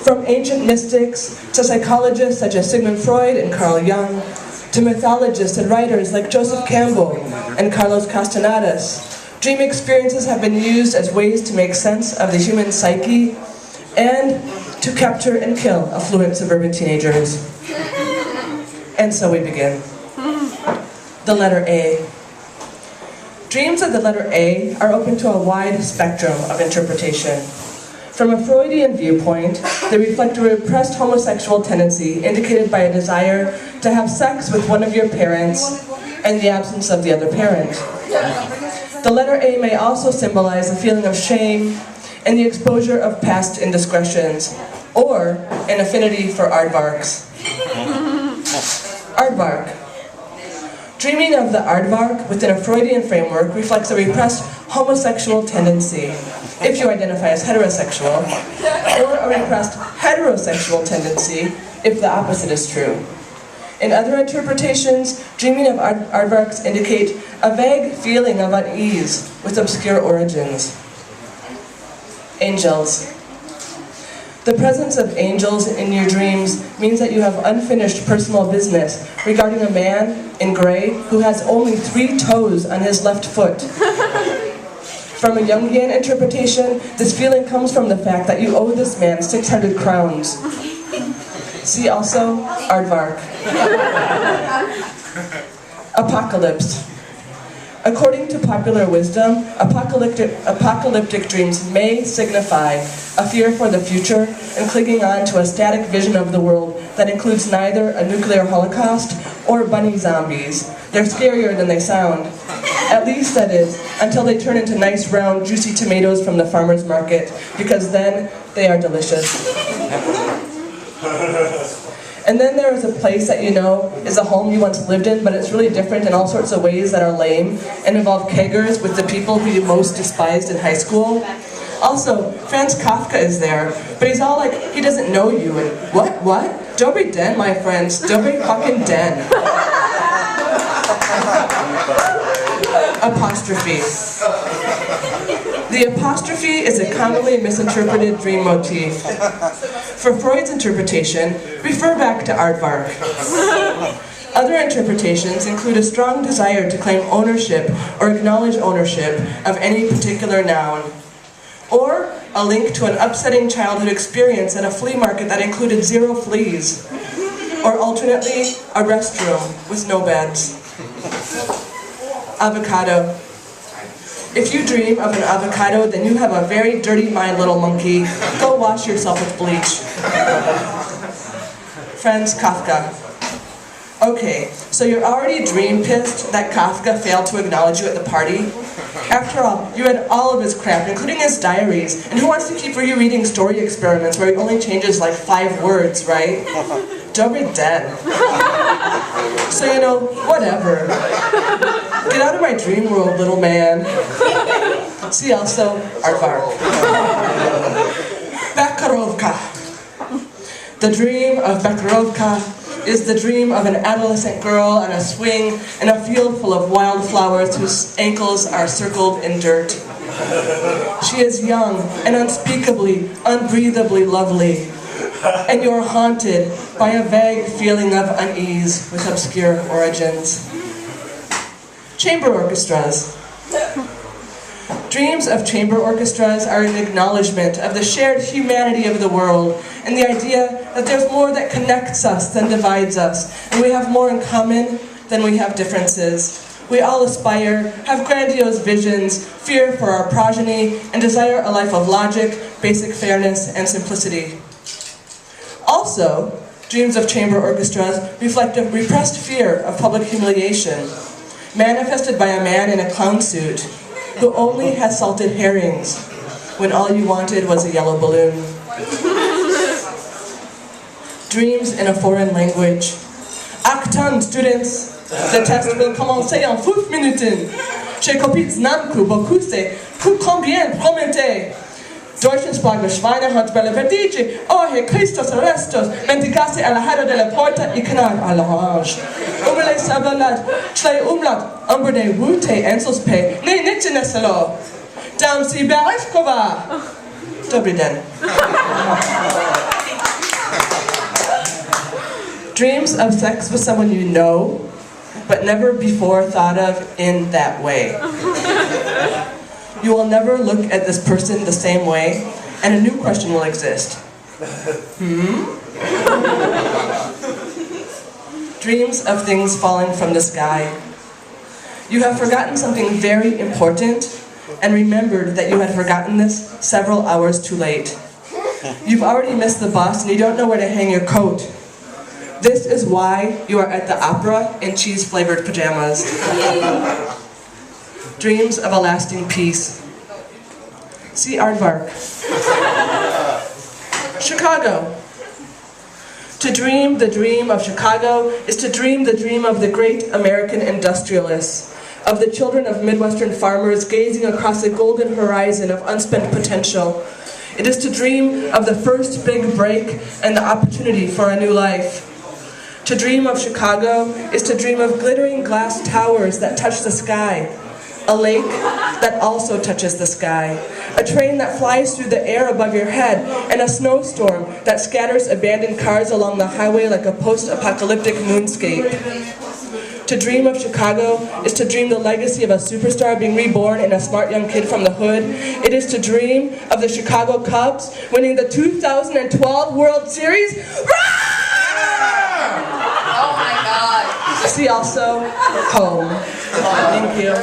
From ancient mystics to psychologists such as Sigmund Freud and Carl Jung, to mythologists and writers like Joseph Campbell and Carlos Castanedas, dream experiences have been used as ways to make sense of the human psyche and to capture and kill affluent suburban teenagers. And so we begin. The letter A. Dreams of the letter A are open to a wide spectrum of interpretation. From a Freudian viewpoint, they reflect a repressed homosexual tendency indicated by a desire to have sex with one of your parents and the absence of the other parent. The letter A may also symbolize a feeling of shame and the exposure of past indiscretions, or an affinity for aardvarks. Aardvark. Dreaming of the aardvark within a Freudian framework reflects a repressed homosexual tendency, if you identify as heterosexual, or a repressed heterosexual tendency, if the opposite is true. In other interpretations, dreaming of aardvarks indicate a vague feeling of unease with obscure origins. Angels. The presence of angels in your dreams means that you have unfinished personal business regarding a man in gray who has only 3 toes on his left foot. From a Jungian interpretation, this feeling comes from the fact that you owe this man 600 crowns. See also, aardvark. Apocalypse. According to popular wisdom, apocalyptic dreams may signify a fear for the future and clinging on to a static vision of the world that includes neither a nuclear holocaust or bunny zombies. They're scarier than they sound. At least, that is, until they turn into nice round juicy tomatoes from the farmer's market, because then they are delicious. And then there is a place that you know is a home you once lived in, but it's really different in all sorts of ways that are lame and involve keggers with the people who you most despised in high school. Also, Franz Kafka is there, but he's all like, he doesn't know you, and what? Dobry den, my friends, dobry fucking den. Apostrophe. The apostrophe is a commonly misinterpreted dream motif. For Freud's interpretation, refer back to aardvark. Other interpretations include a strong desire to claim ownership or acknowledge ownership of any particular noun, or a link to an upsetting childhood experience at a flea market that included 0 fleas, or alternately, a restroom with no beds. Avocado. If you dream of an avocado, then you have a very dirty mind, little monkey. Go wash yourself with bleach. Franz Kafka. Okay, so you're already dream pissed that Kafka failed to acknowledge you at the party? After all, you read all of his crap, including his diaries, and who wants to keep rereading story experiments where he only changes like 5 words, right? Dobry den. So you know, whatever. Get out of my dream world, little man. See also, aardvark. Bekarovka. The dream of Bekarovka is the dream of an adolescent girl on a swing in a field full of wildflowers whose ankles are circled in dirt. She is young and unspeakably, unbreathably lovely, and you're haunted by a vague feeling of unease with obscure origins. Chamber orchestras. Dreams of chamber orchestras are an acknowledgement of the shared humanity of the world and the idea that there's more that connects us than divides us, and we have more in common than we have differences. We all aspire, have grandiose visions, fear for our progeny, and desire a life of logic, basic fairness, and simplicity. Also, dreams of chamber orchestras reflect a repressed fear of public humiliation, manifested by a man in a clown suit who only has salted herrings when all you wanted was a yellow balloon. Dreams in a foreign language. Acton, students! The test will commencer en 5 minuten. J'ai copié znamku, beaucoup c'est, combien, promettez. Deutschensprachige Schweinehund belle verdice, oh he Christus arrestus, mendigasse alla hada della porta I canard alla orange. Umele sabalat, chlei umlat, umberde wute ensels pe, ne nitzineselo. Dam si berefkova. Dobry den. Dreams of sex with someone you know, but never before thought of in that way. You will never look at this person the same way, and a new question will exist. Dreams of things falling from the sky. You have forgotten something very important, and remembered that you had forgotten this several hours too late. You've already missed the bus, and you don't know where to hang your coat. This is why you are at the opera in cheese-flavored pajamas. Dreams of a lasting peace. See aardvark. Chicago. To dream the dream of Chicago is to dream the dream of the great American industrialists, of the children of Midwestern farmers gazing across a golden horizon of unspent potential. It is to dream of the first big break and the opportunity for a new life. To dream of Chicago is to dream of glittering glass towers that touch the sky, a lake that also touches the sky, a train that flies through the air above your head, and a snowstorm that scatters abandoned cars along the highway like a post-apocalyptic moonscape. To dream of Chicago is to dream the legacy of a superstar being reborn in a smart young kid from the hood. It is to dream of the Chicago Cubs winning the 2012 World Series. Oh my God. See also home. Thank you.